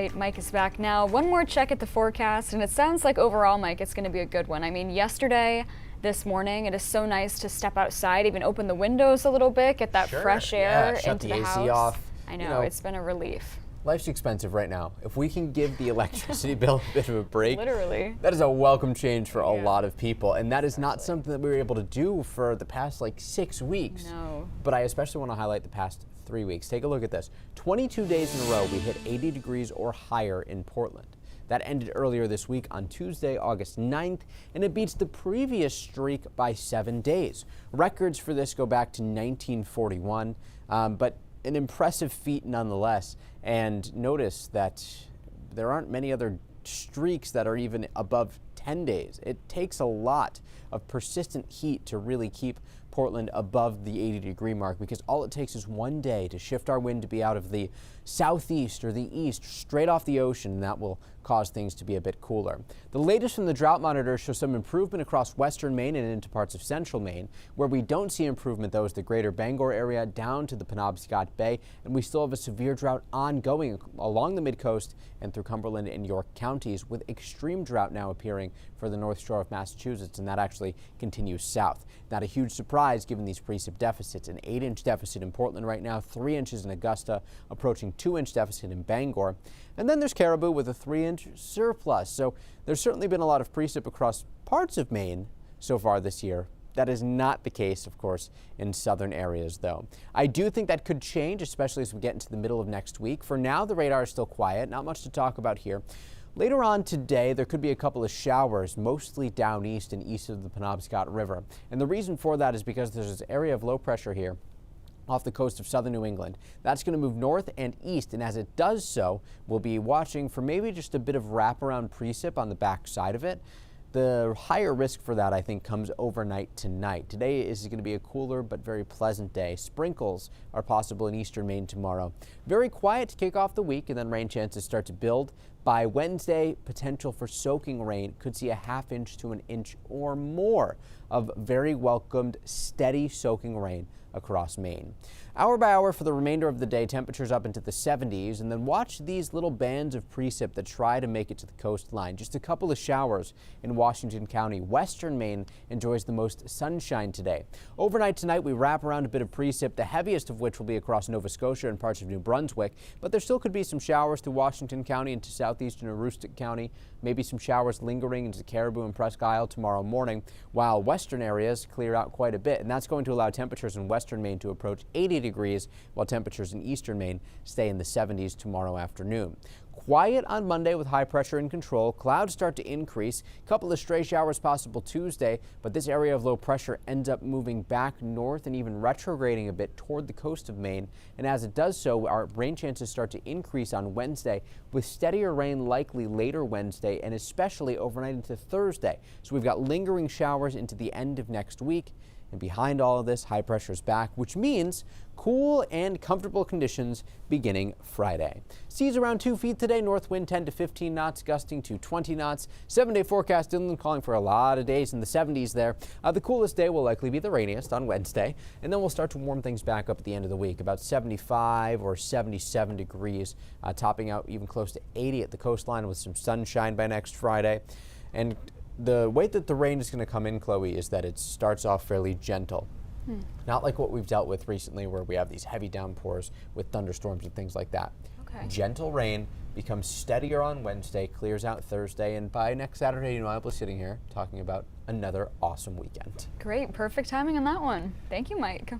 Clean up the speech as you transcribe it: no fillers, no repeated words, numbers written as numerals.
right, Mike is back now. One more check at the forecast, and it sounds like overall, Mike, it's going to be a good one. I mean, yesterday, this morning, it is so nice to step outside, even open the windows a little bit, get that fresh air into the house. Shut the AC off. I know, it's been a relief. Life's expensive right now. If we can give the electricity bill a bit of a break, Literally, that is a welcome change for a lot of people. And that is not something that we were able to do for the past 6 weeks. No. But I especially want to highlight the past 3 weeks. Take a look at this. 22 days in a row, we hit 80 degrees or higher in Portland. That ended earlier this week on Tuesday, August 9th, and it beats the previous streak by 7 days. Records for this go back to 1941, but an impressive feat nonetheless. And notice that there aren't many other streaks that are even above 10 days. It takes a lot of persistent heat to really keep Portland above the 80-degree mark, because all it takes is one day to shift our wind to be out of the southeast or the east, straight off the ocean, and that will cause things to be a bit cooler. The latest from the drought monitor shows some improvement across western Maine and into parts of central Maine. Where we don't see improvement, though, is the greater Bangor area down to the Penobscot Bay, and we still have a severe drought ongoing along the mid-coast and through Cumberland and York counties, with extreme drought now appearing for the North Shore of Massachusetts, and that actually continues south. Not a huge surprise given these precip deficits. An 8-inch deficit in Portland right now, 3 inches in Augusta, approaching 2-inch deficit in Bangor. And then there's Caribou with a 3-inch surplus. So there's certainly been a lot of precip across parts of Maine so far this year. That is not the case, of course, in southern areas, though. I do think that could change, especially as we get into the middle of next week. For now, the radar is still quiet, not much to talk about here. Later on today, there could be a couple of showers, mostly down east and east of the Penobscot River. And the reason for that is because there's this area of low pressure here off the coast of southern New England. That's going to move north and east, and as it does so, we'll be watching for maybe just a bit of wraparound precip on the back side of it. The higher risk for that, I think, comes overnight tonight. Today is going to be a cooler but very pleasant day. Sprinkles are possible in eastern Maine tomorrow. Very quiet to kick off the week, and then rain chances start to build. By Wednesday, potential for soaking rain. Could see a ½ inch to an inch or more of very welcomed, steady soaking rain across Maine. Hour by hour for the remainder of the day, temperatures up into the 70s, and then watch these little bands of precip that try to make it to the coastline. Just a couple of showers in Washington County. Western Maine enjoys the most sunshine today. Overnight tonight, we wrap around a bit of precip, the heaviest of which will be across Nova Scotia and parts of New Brunswick, but there still could be some showers through Washington County into southeastern Aroostook County, maybe some showers lingering into Caribou and Presque Isle tomorrow morning, while western areas clear out quite a bit, and that's going to allow temperatures in western Maine to approach 80 degrees, while temperatures in eastern Maine stay in the 70s tomorrow afternoon. Quiet on Monday with high pressure in control. Clouds start to increase. A couple of stray showers possible Tuesday, but this area of low pressure ends up moving back north and even retrograding a bit toward the coast of Maine. And as it does so, our rain chances start to increase on Wednesday, with steadier rain likely later Wednesday and especially overnight into Thursday. So we've got lingering showers into the end of next week. And behind all of this, high pressure is back, which means cool and comfortable conditions beginning Friday. Seas around 2 feet today, north wind 10 to 15 knots, gusting to 20 knots. 7-day forecast inland calling for a lot of days in the 70s there. The coolest day will likely be the rainiest on Wednesday, and then we'll start to warm things back up at the end of the week, about 75 or 77 degrees, topping out even close to 80 at the coastline with some sunshine by next Friday. And the way that the rain is going to come in, Chloe, is that it starts off fairly gentle. Not like what we've dealt with recently where we have these heavy downpours with thunderstorms and things like that. Okay. Gentle rain becomes steadier on Wednesday, clears out Thursday, and by next Saturday, I'll be sitting here talking about another awesome weekend. Great, perfect timing on that one. Thank you, Mike.